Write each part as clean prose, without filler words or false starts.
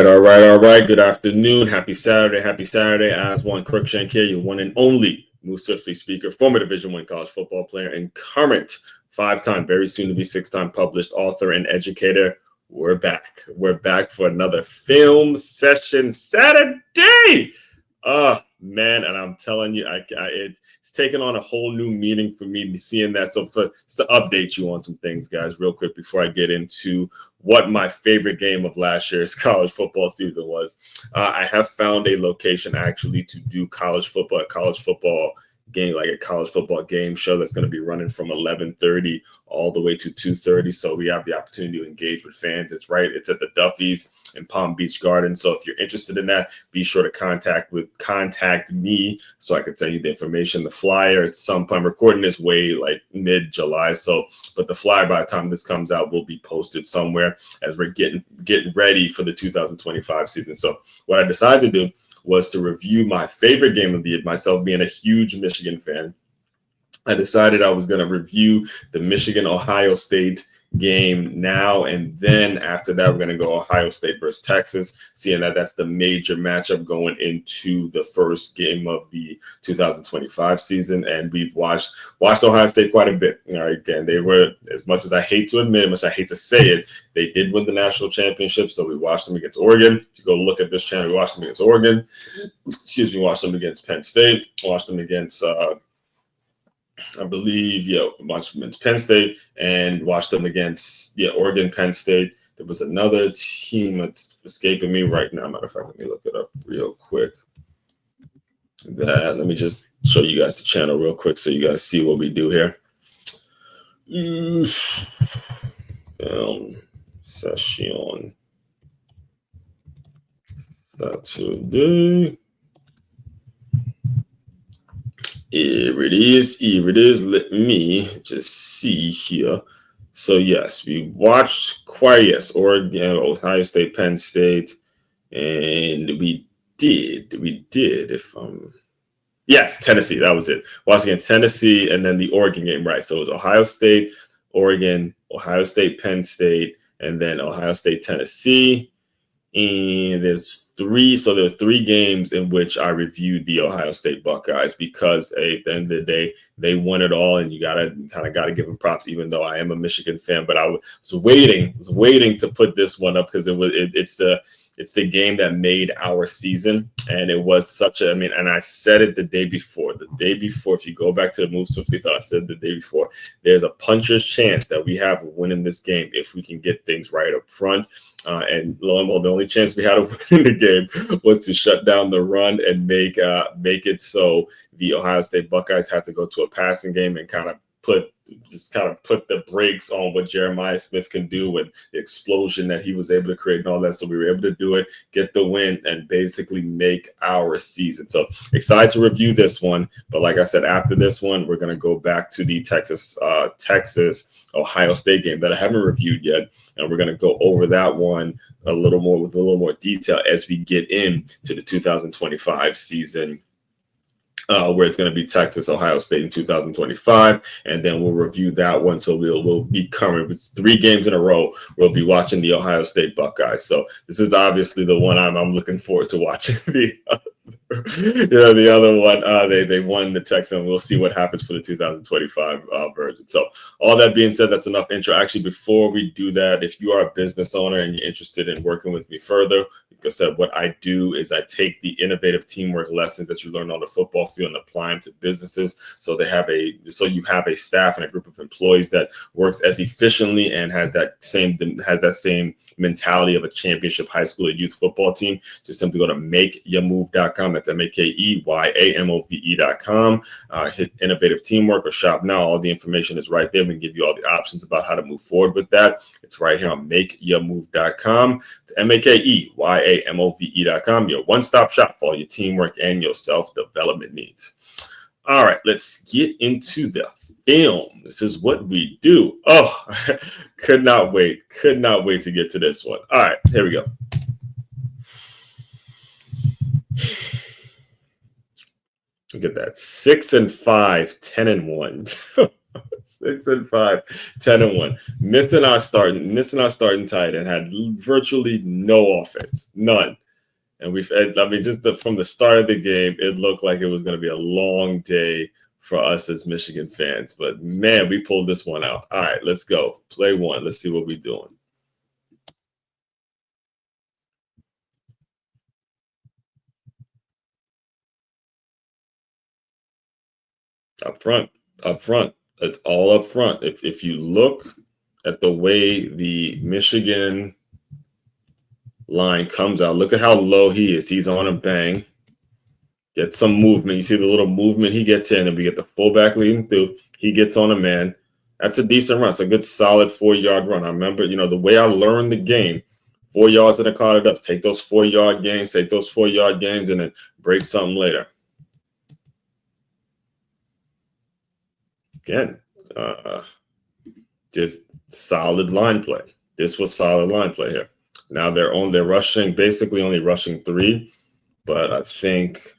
All right. Good afternoon. Happy Saturday. As one Crookshank here, your one and only Move Swiftly speaker, former Division I college football player, and current five-time, very soon to be six-time published author and educator. We're back. We're back for another film session Saturday. Man, and I'm telling you, it's taken on a whole new meaning for me seeing that. So to update you on some things, guys, real quick before I get into what my favorite game of last year's college football season was. I have found a location actually to do college football game, like a college football game show that's going to be running from 11:30 all the way to 2:30. So we have the opportunity to engage with fans. It's at the Duffy's in Palm Beach Gardens. So if you're interested in that, be sure to contact me so I can tell you the information. The flyer, it's I'm recording this way like mid-July. So, but the flyer by the time this comes out will be posted somewhere as we're getting ready for the 2025 season. So what I decided to do was to review my favorite game of the year, myself being a huge Michigan fan. I decided I was going to review the Michigan-Ohio State game now, and then after that, we're going to go Ohio State versus Texas, seeing that that's the major matchup going into the first game of the 2025 season. And we've watched Ohio State quite a bit. All right, again, they were, as much as I hate to admit it, much I hate to say it, they did win the national championship. So we watched them against Oregon. If you go look at this channel, we watched them against Oregon. Watched them against Penn State. Watched them against I believe, watched them against Penn State and watched them against, Oregon, Penn State. There was another team that's escaping me right now. Matter of fact, let me look it up real quick. Let me just show you guys the channel real quick so you guys see what we do here. Session Saturday. Here it is. Let me just see here. So yes, we watched Oregon, Ohio State, Penn State, and we did. Tennessee. That was it. Watched against Tennessee, and then the Oregon game, right? So it was Ohio State, Oregon, Ohio State, Penn State, and then Ohio State, Tennessee. And there were three games in which I reviewed the Ohio State Buckeyes because at the end of the day, they won it all, and you gotta give them props, even though I am a Michigan fan. But I was waiting to put this one up because it's the game that made our season, and it was and I said it the day before. If you go back to the Move Swiftly Thought, I said the day before, there's a puncher's chance that we have of winning this game if we can get things right up front. And lo and behold, the only chance we had of winning the game was to shut down the run and make it so the Ohio State Buckeyes had to go to a passing game and kind of put the brakes on what Jeremiah Smith can do with the explosion that he was able to create and all that. So we were able to do it, get the win, and basically make our season. So excited to review this one. But like I said, after this one, we're going to go back to the Texas Ohio State game that I haven't reviewed yet. And we're going to go over that one with a little more detail as we get into the 2025 season. Where it's going to be Texas, Ohio State in 2025, and then we'll review that one. So we'll be covering, it's 3 games in a row. We'll be watching the Ohio State Buckeyes. So this is obviously the one I'm looking forward to watching. The other one, they won the Texans. We'll see what happens for the 2025 version. So all that being said, that's enough intro. Actually, before we do that, if you are a business owner and you're interested in working with me further, like I said, what I do is I take the innovative teamwork lessons that you learn on the football field and apply them to businesses. So you have a staff and a group of employees that works as efficiently and has that same mentality of a championship high school or youth football team. Just simply go to makeyourmove.com. That's makeyourmove.com. Hit innovative teamwork or shop now. All the information is right there. We can give you all the options about how to move forward with that. It's right here on makeyourmove.com. makeyourmove.com. Your one-stop shop for all your teamwork and your self-development needs. All right, let's get into the film. This is what we do. Oh, could not wait to get to this one. All right, here we go. Look at that. 6-5, 10-1. 6-5, 10-1. Missing our starting tight and had virtually no offense, none. And from the start of the game, it looked like it was going to be a long day for us as Michigan fans. But man, we pulled this one out. All right, let's go. Play one. Let's see what we're doing. Up front, up front. It's all up front. If you look at the way the Michigan line comes out, look at how low he is. He's on a bang. Get some movement. You see the little movement he gets in, and we get the fullback leading through. He gets on a man. That's a decent run. It's a good solid 4-yard run. I remember, the way I learned the game, 4 yards in the cloud of dust. Take those 4-yard gains, and then break something later. Again, just solid line play. This was solid line play here. Now they're rushing, basically only rushing 3, but I think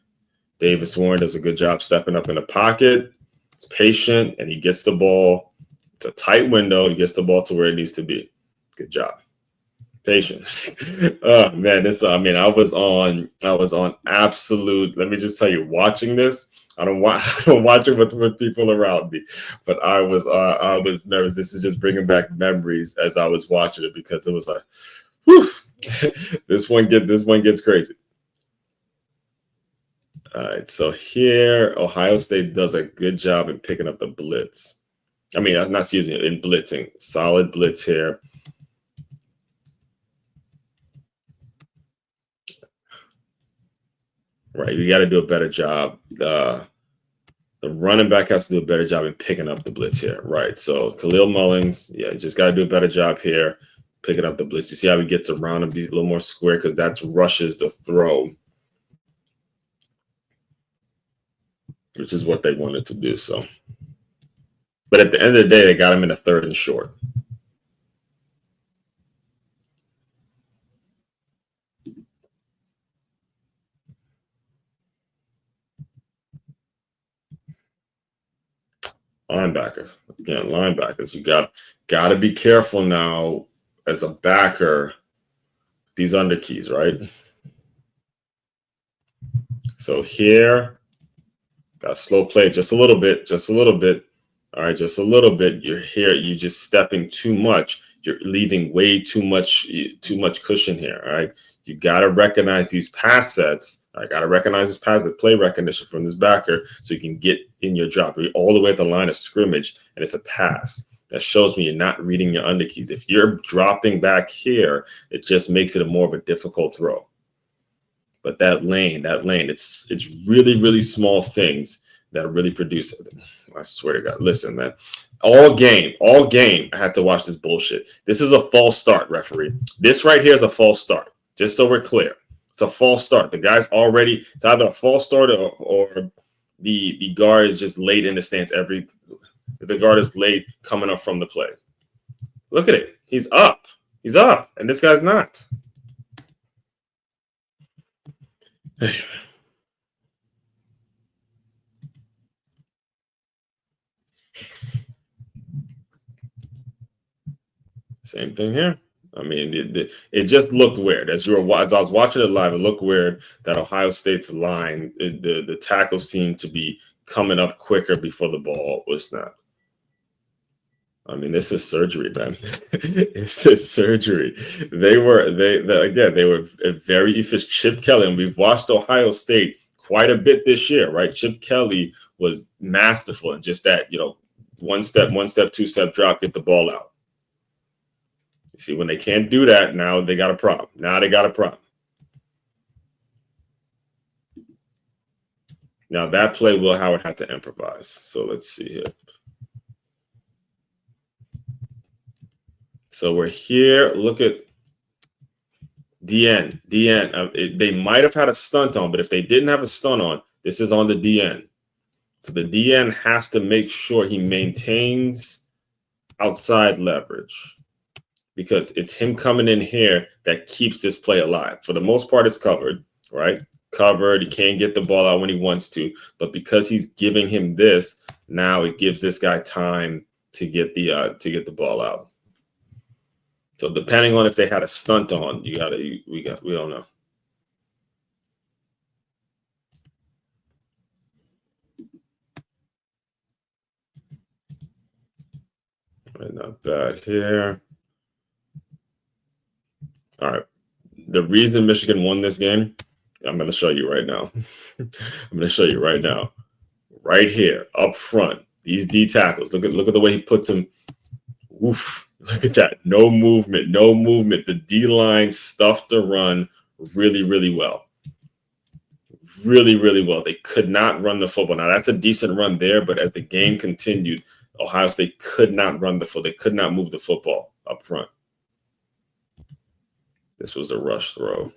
Davis Warren does a good job stepping up in the pocket. He's patient, and he gets the ball. It's a tight window. He gets the ball to where it needs to be. Good job. Patient. Oh man, I was on absolute. Let me just tell you, watching this, I don't watch it with people around me, but I was nervous. This is just bringing back memories as I was watching it, because it was like, whew, this one gets crazy. All right, so here Ohio State does a good job in picking up the blitz. I mean, in blitzing. Solid blitz here. Right, you got to do a better job. The running back has to do a better job in picking up the blitz here. Right, so Khalil Mullins, you just got to do a better job here picking up the blitz. You see how he gets around and be a little more square, because that's rushes the throw, which is what they wanted to do. So, but at the end of the day, they got him in a 3rd and short. Linebackers. Again, linebackers. You got to be careful now as a backer, these underkeys, right? So here, got to slow play just a little bit. All right, just a little bit. You're here, you're just stepping too much. You're leaving way too much cushion here. All right. You got to recognize these pass sets. I got to recognize this pass, the play recognition from this backer, so you can get in your drop. You're all the way at the line of scrimmage, and it's a pass. That shows me you're not reading your underkeys. If you're dropping back here, it just makes it more of a difficult throw. But that lane, it's really, really small things that really produce it. I swear to God. Listen, man. All game, I had to watch this bullshit. This is a false start, referee. This right here is a false start. Just so we're clear. It's a false start. The guy's already, it's either a false start or the guard is just late in the stance. The guard is late coming up from the play. Look at it. He's up. And this guy's not. Same thing here. I mean, it just looked weird. As I was watching it live, it looked weird that Ohio State's line, the tackles seemed to be coming up quicker before the ball was snapped. I mean, this is surgery, man. It's just surgery. They were very efficient. Chip Kelly, and we've watched Ohio State quite a bit this year, right? Chip Kelly was masterful in just that, one step, 2-step drop, get the ball out. You see, when they can't do that, now they got a problem. Now that play, Will Howard had to improvise. So let's see here. So we're here. Look at DN. They might have had a stunt on, but if they didn't have a stunt on, this is on the DN. So the DN has to make sure he maintains outside leverage, because it's him coming in here that keeps this play alive. For the most part, it's covered, right? covered. He can't get the ball out when he wants to. But because he's giving him this, now it gives this guy time to get the ball out. So depending on if they had a stunt on, we don't know. Right, not bad here. All right. The reason Michigan won this game, I'm going to show you right now. I'm going to show you right now. Right here, up front, these D tackles. Look at the way he puts them. Oof. Look at that. No movement. The D line stuffed the run really, really well. Really, really well. They could not run the football. Now, that's a decent run there, but as the game continued, Ohio State could not run the football. They could not move the football up front. This was a rush throw.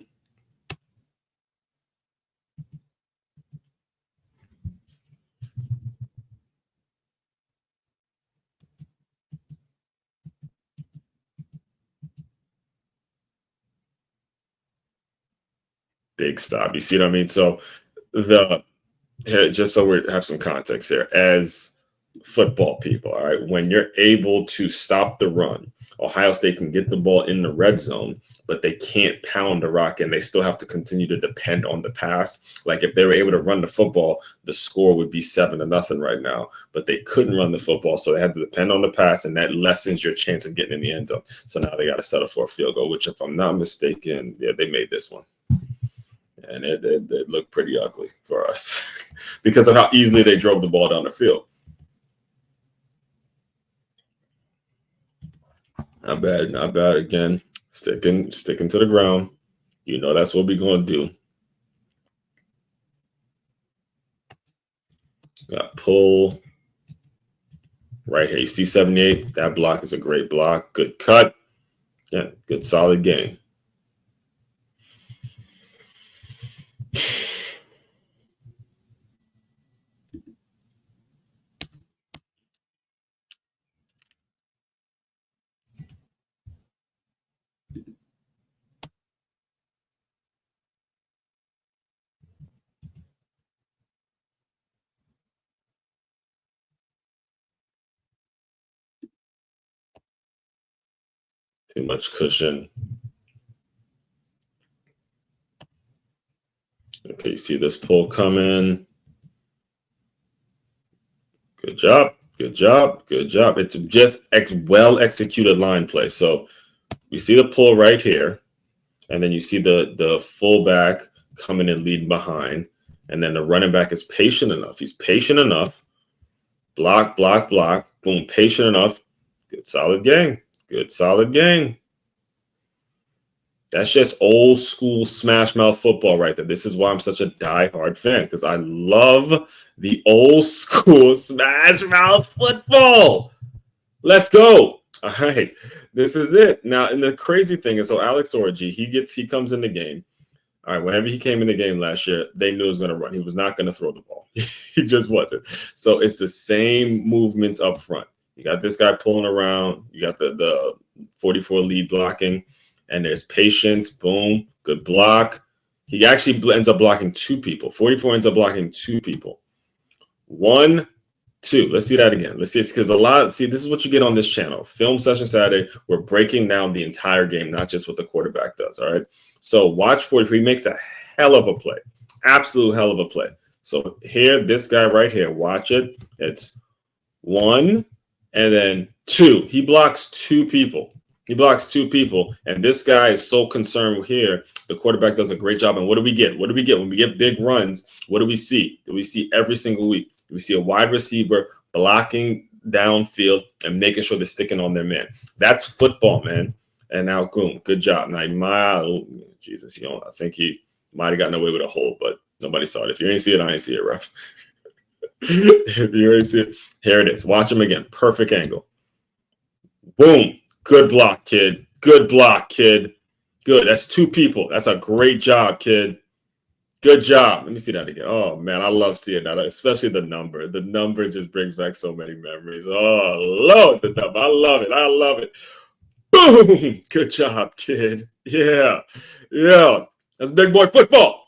Big stop. You see what I mean? So just so we have some context here, as football people, all right, when you're able to stop the run, Ohio State can get the ball in the red zone, but they can't pound the rock, and they still have to continue to depend on the pass. Like if they were able to run the football, the score would be 7-0 right now, but they couldn't run the football, so they had to depend on the pass, and that lessens your chance of getting in the end zone. So now they got to settle for a field goal, which, if I'm not mistaken, yeah, they made this one. And it looked pretty ugly for us because of how easily they drove the ball down the field. Not bad. Again, sticking to the ground. You know that's what we're going to do. Got pull right here. You see 78. That block is a great block. Good cut. Yeah, good solid game. Too much cushion. Okay, you see this pull coming. Good job. It's just well executed line play. So we see the pull right here, and then you see the fullback coming and leading behind, and then the running back is patient enough. He's patient enough. Block. Boom, patient enough. Good solid game. That's just old school smash mouth football right there. This is why I'm such a diehard fan, because I love the old school smash mouth football. Let's go. All right. This is it. Now, and the crazy thing is, so Alex Orji, he comes in the game. All right, whenever he came in the game last year, they knew he was going to run. He was not going to throw the ball. He just wasn't. So it's the same movements up front. You got this guy pulling around. You got the 44 lead blocking. And there's patience. Boom. Good block. He actually ends up blocking 2 people. 44 ends up blocking 2 people. 1, 2. Let's see that again. Let's see. It's because this is what you get on this channel. Film Session Saturday. We're breaking down the entire game, not just what the quarterback does. All right. So watch 44. He makes a hell of a play. Absolute hell of a play. So here, this guy right here, watch it. It's 1 and then 2. He blocks 2 people. And this guy is so concerned here. The quarterback does a great job. And what do we get? When we get big runs, what do we see? We see every single week. We see a wide receiver blocking downfield and making sure they're sticking on their man. That's football, man. And now, boom, good job. Now, I think he might have gotten away with a hold, but nobody saw it. If you ain't see it, I ain't see it, ref. If you ain't see it, here it is. Watch him again. Perfect angle. Boom. Good block, kid. Good. That's 2 people. That's a great job, kid. Good job. Let me see that again. Oh, man, I love seeing that, especially the number. The number just brings back so many memories. Oh, Lord, the number. I love it. Boom. Good job, kid. Yeah. That's big boy football.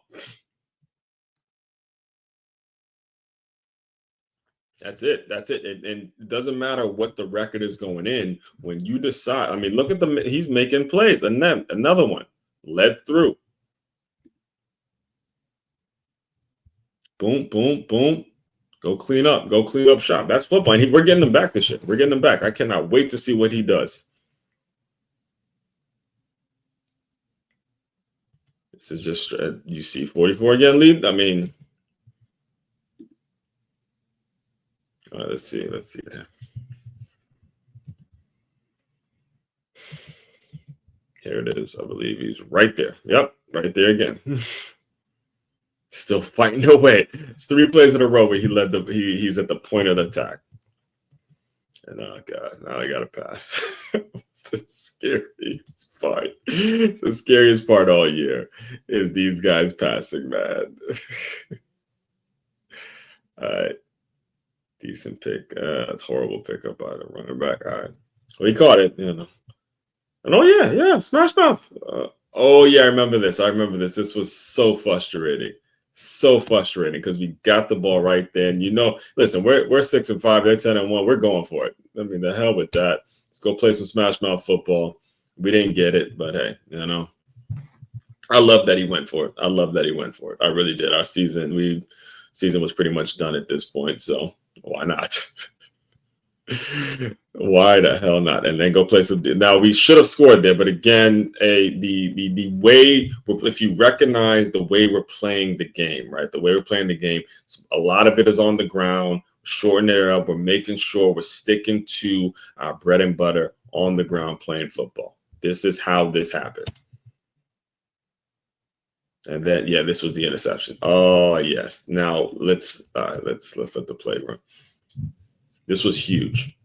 That's it. That's it. And it doesn't matter what the record is going in. When you decide, I mean, look at he's making plays. And then another one led through. Boom, boom, boom. Go clean up. Go clean up shop. That's football. And we're getting him back this year. We're getting him back. I cannot wait to see what he does. This is just, you see 44 again lead. I mean, let's see. Let's see that. Here it is. I believe he's right there. Yep, right there again. Still fighting away. It's 3 plays in a row where he's at the point of the attack. And oh god, now I gotta pass. It's the scariest part. It's the scariest part all year is these guys passing, man. All right. Decent pick. Horrible pickup by the running back. All right. Well, he caught it, you know. And oh yeah, smash mouth. Oh yeah, I remember this. This was so frustrating. So frustrating because we got the ball right there. And listen, we're 6-5, they're 10-1. We're going for it. I mean, the hell with that. Let's go play some smash mouth football. We didn't get it, but hey, I love that he went for it. I really did. Our season was pretty much done at this point. So why not? Why the hell not? And then go play some. Now we should have scored there, but again, the way if you recognize the way we're playing the game, right? The way we're playing the game, a lot of it is on the ground. Shorten it up. We're making sure we're sticking to our bread and butter on the ground playing football. This is how this happened. And then this was the interception. Oh yes. Now let's let the play run. This was huge.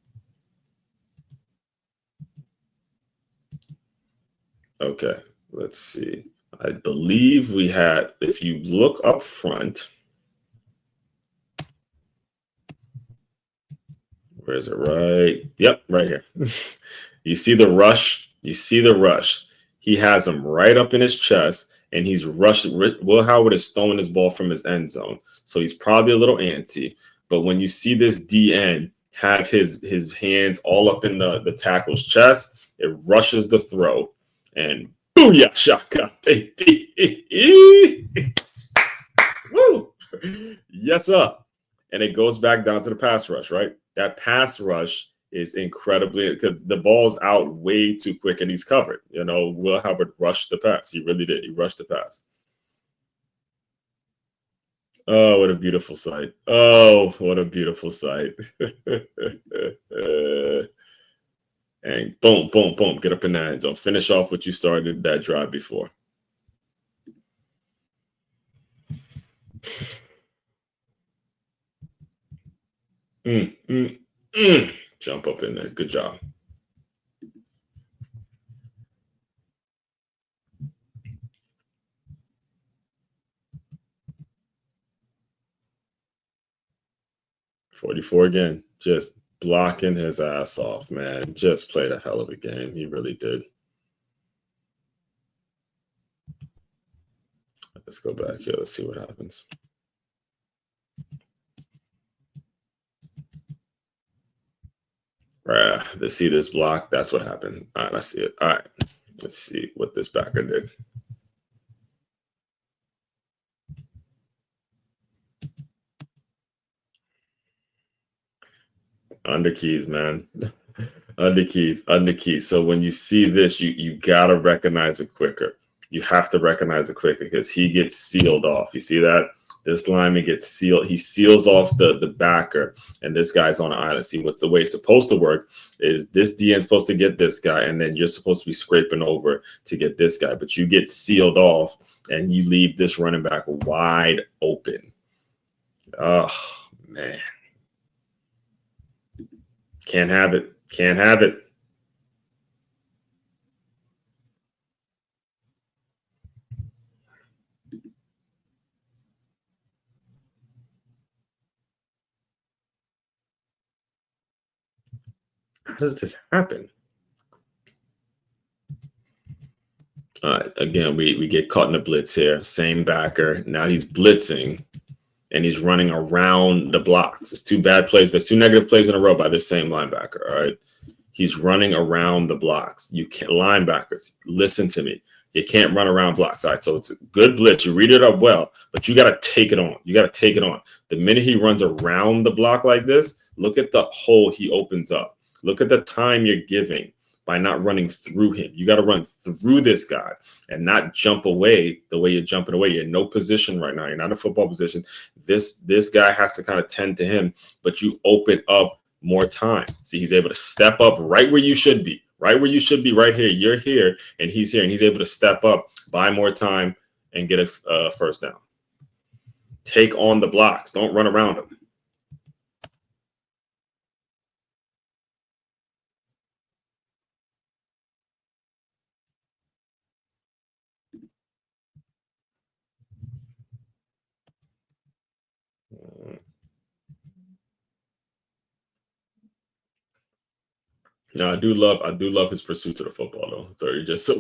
Okay, let's see. I believe we had, if you look up front, where is it? Right. Yep, right here. You see the rush? He has him right up in his chest, and he's rushed. Will Howard is throwing his ball from his end zone, so he's probably a little antsy. But when you see this DN have his hands all up in the tackle's chest, it rushes the throw, and booyah shaka, baby. Woo! Yes, sir. And it goes back down to the pass rush, right? That pass rush is incredibly, because the ball's out way too quick and he's covered. Will Howard rushed the pass. He really did. He rushed the pass. Oh, what a beautiful sight. Oh, what a beautiful sight. And boom, boom, boom. Get up in the end zone. Finish off what you started that drive before. Jump up in there. Good job. $44 again. Just blocking his ass off, man. Just played a hell of a game. He really did. Let's go back here. Let's see what happens. Right. Let's see this block. That's what happened. All right, I see it. All right. Let's see what this backer did. Under keys, man. Under keys. So when you see this, you gotta recognize it quicker. You have to recognize it quicker because he gets sealed off. You see that? This lineman gets sealed. He seals off the backer, and this guy's on an island. See, what's the way it's supposed to work is this DN supposed to get this guy, and then you're supposed to be scraping over to get this guy. But you get sealed off, and you leave this running back wide open. Oh, man. Can't have it. Can't have it. How does this happen? All right, again, we get caught in a blitz here. Same backer. Now he's blitzing. and he's running around the blocks. It's two bad plays. There's two negative plays in a row by this same linebacker. All right. He's running around the blocks. You can't, linebackers, listen to me. You can't run around blocks. All right. So it's a good blitz. You read it up well, but you got to take it on. You got to take it on. The minute he runs around the block like this, look at the hole he opens up. Look at the time you're giving by not running through him. You got to run through this guy and not jump away the way you're jumping away. You're in no position right now. You're not in a football position. This guy has to kind of tend to him, but you open up more time. See, he's able to step up right where you should be, right here. You're here and he's here, and he's able to step up, buy more time, and get a first down. Take on the blocks. Don't run around them. No, I do love his pursuit to the football though. 30 just so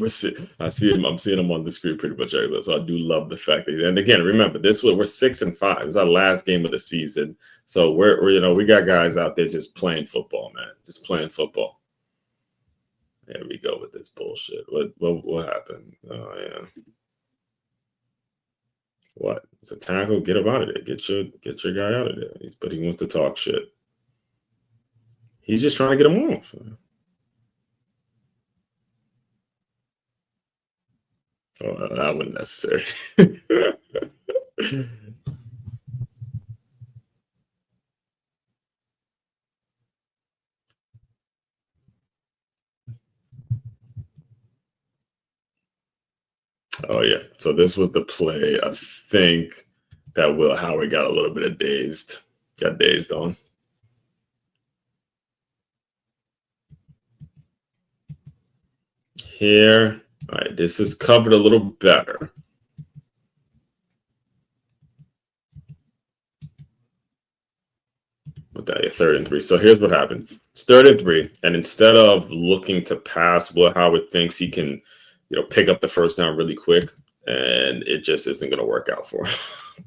I'm seeing him on the screen pretty much everywhere. So I do love the fact that, and again, remember we're 6-5. It's our last game of the season. So we're we got guys out there just playing football, man. Just playing football. There we go with this bullshit. What happened? Oh yeah. What? It's a tackle. Get him out of there. Get your guy out of there. But he wants to talk shit. He's just trying to get him off. Oh, that wasn't necessary. Oh yeah. So this was the play. I think that Will Howard got a little bit of got dazed on. Here. All right, this is covered a little better. With that, 3rd and 3. So here's what happened. It's 3rd and 3, and instead of looking to pass, Will Howard thinks he can, pick up the first down really quick, and it just isn't going to work out for him.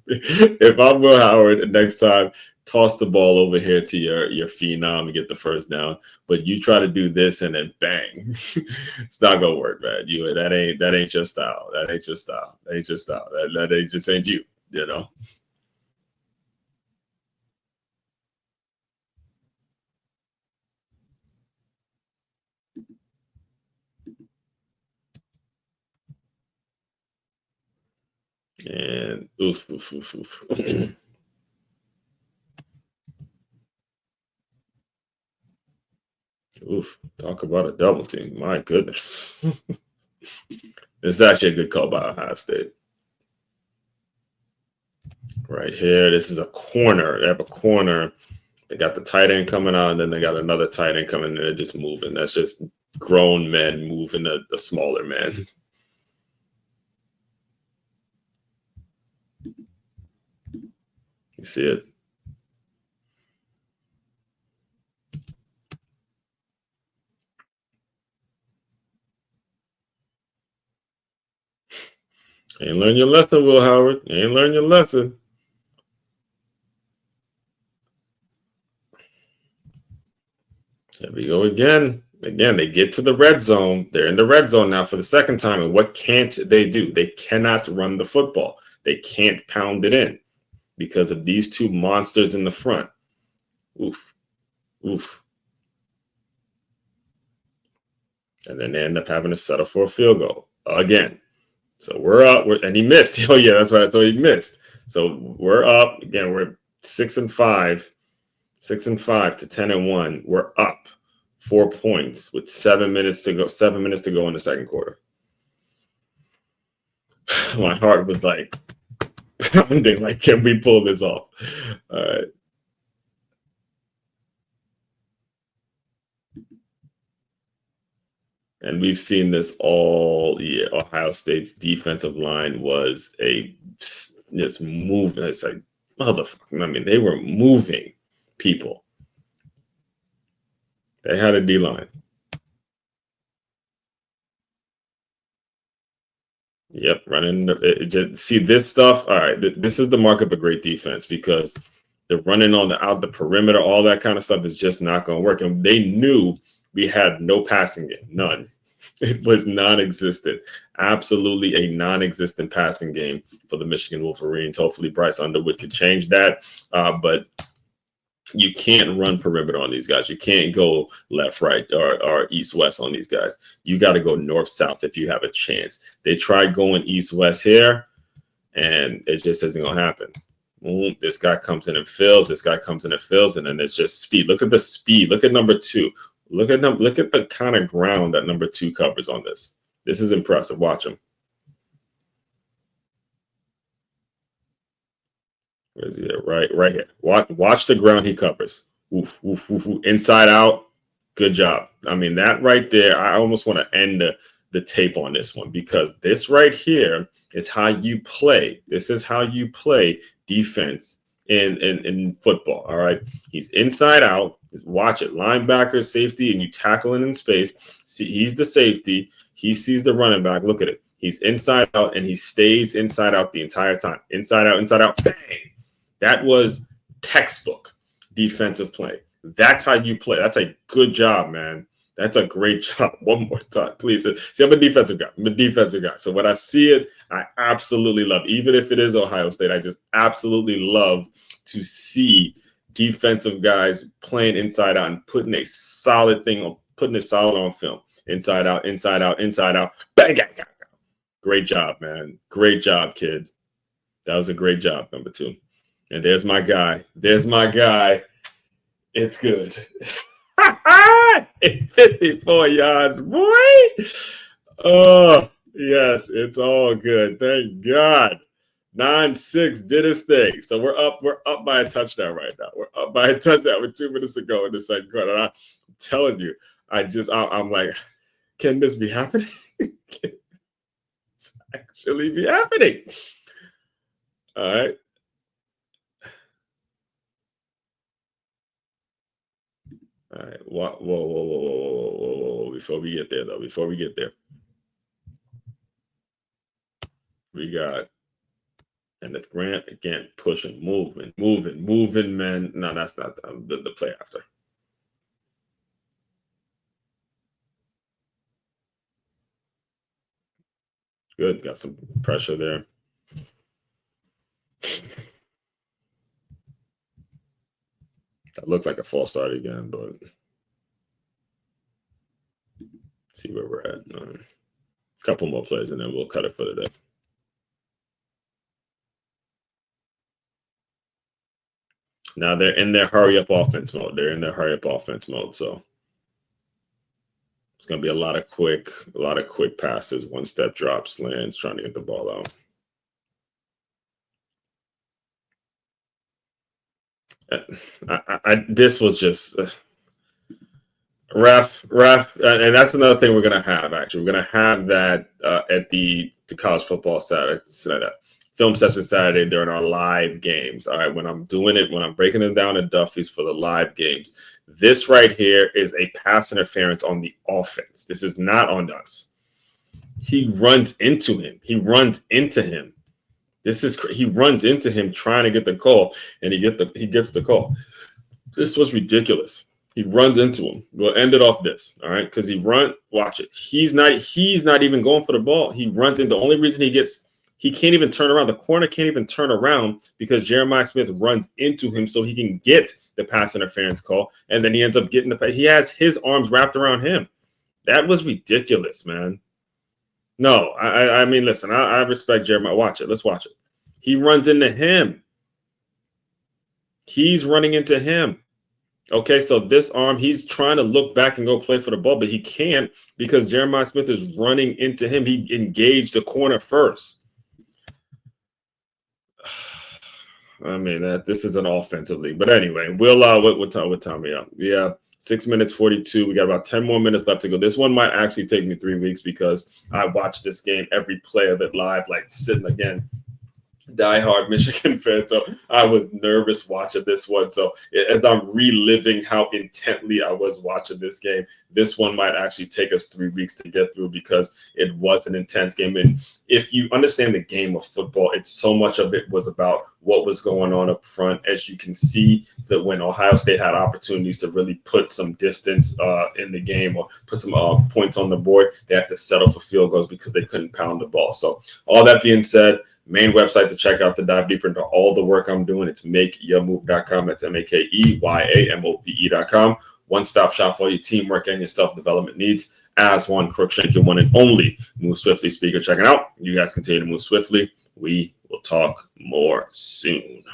If I'm Will Howard, next time, toss the ball over here to your phenom and get the first down. But you try to do this and then bang, it's not gonna work, man. That ain't your style. That ain't your style. That ain't your style. That just ain't you. And oof. Oof, talk about a double team. My goodness. It's actually a good call by Ohio State. Right here, this is a corner. They have a corner. They got the tight end coming out, and then they got another tight end coming, and they're just moving. That's just grown men moving the smaller men. You see it? You ain't learn your lesson, Will Howard. You ain't learn your lesson. There we go again. Again, they get to the red zone. They're in the red zone now for the second time. And what can't they do? They cannot run the football. They can't pound it in because of these two monsters in the front. Oof. Oof. And then they end up having to settle for a field goal again. So we're up. And he missed. Oh, yeah, that's right. So he missed. So we're up. Again, we're 6-5. 6-5 to 10-1. We're up 4 points with 7 minutes to go. 7 minutes to go in the second quarter. My heart was like pounding. Like, can we pull this off? All right. And we've seen this all year. Ohio State's defensive line was just moving. It's like, motherfucking, I mean, they were moving people. They had a D line. Yep, running. See this stuff. All right, this is the mark of a great defense because the running on the perimeter, all that kind of stuff is just not going to work. And they knew we had no passing game, none. It was non-existent, absolutely a non-existent passing game for the Michigan Wolverines. Hopefully, Bryce Underwood could change that, but you can't run perimeter on these guys. You can't go left, right, or east, west on these guys. You got to go north, south if you have a chance. They tried going east, west here, and it just isn't going to happen. Boom, this guy comes in and fills. This guy comes in and fills, and then it's just speed. Look at the speed. Look at number 2. Look at the kind of ground that number 2 covers on this. This is impressive. Watch him. Where is he at? Right here. Watch the ground he covers. Oof, oof, oof, oof. Inside out. Good job. I mean, that right there, I almost want to end the tape on this one because this right here is how you play. This is how you play defense in football. All right. He's inside out. Watch it. Linebacker, safety, and you tackle him in space. See, he's the safety. He sees the running back. Look at it. He's inside out, and he stays inside out the entire time. Inside out, inside out. Bang! That was textbook defensive play. That's how you play. That's a good job, man. That's a great job. One more time, please. See, I'm a defensive guy. So when I see it, I absolutely love. Even if it is Ohio State, I just absolutely love to see defensive guys playing inside out and putting it solid on film. Inside out, inside out, inside out. Bang, bang, bang. Great job, man. Great job, kid. That was a great job, number 2. And there's my guy. It's good. 54 yards, boy. Oh, yes, it's all good. Thank God. 9-6 did his thing. So we're up by a touchdown right now. We're up by a touchdown with 2 minutes to go in the second quarter. And I'm telling you, I'm like, can this be happening? Can this actually be happening? All right. All right. Whoa. Before we get there, we got Kenneth Grant again, pushing, moving, man. No, that's not the play after. Good. Got some pressure there. That looked like a false start again, but see where we're at. A couple more plays, and then we'll cut it for the day. Now they're in their hurry-up offense mode. So it's going to be a lot of quick passes, one-step drops, lands, trying to get the ball out. This was just ref, and that's another thing we're gonna have. Actually, we're gonna have that at the college football Saturday film session Saturday during our live games. All right, when I'm breaking them down in Duffy's for the live games, this right here is a pass interference on the offense. This is not on us. He runs into him. He runs into him trying to get the call, and he gets the call. This was ridiculous. He runs into him. We'll end it off this, all right? Because watch it. He's not even going for the ball. He runs in. The only reason he can't even turn around. The corner can't even turn around because Jeremiah Smith runs into him so he can get the pass interference call, and then he ends up getting he has his arms wrapped around him. That was ridiculous, man. No, I mean, listen, I respect Jeremiah. Watch it. Let's watch it. He runs into him. He's running into him. Okay, so this arm, he's trying to look back and go play for the ball, but he can't because Jeremiah Smith is running into him. He engaged the corner first. I mean, this is an offensive league. But anyway, what time we up? Yeah. 6 minutes 42. We got about 10 more minutes left to go. This one might actually take me 3 weeks because I watched this game, every play of it live, like sitting again. diehard Michigan fan, so I was nervous watching this one. So as I'm reliving how intently I was watching this game, this one might actually take us 3 weeks to get through because it was an intense game. And if you understand the game of football, it's so much of it was about what was going on up front. As you can see, that when Ohio State had opportunities to really put some distance in the game or put some points on the board, they had to settle for field goals because they couldn't pound the ball. So all that being said, main website to check out to dive deeper into all the work I'm doing, it's makeyourmove.com. That's MakeYamove.com. One-stop shop for your teamwork and your self-development needs. As one Crookshank, your one and only Move Swiftly speaker checking out. You guys continue to move swiftly. We will talk more soon.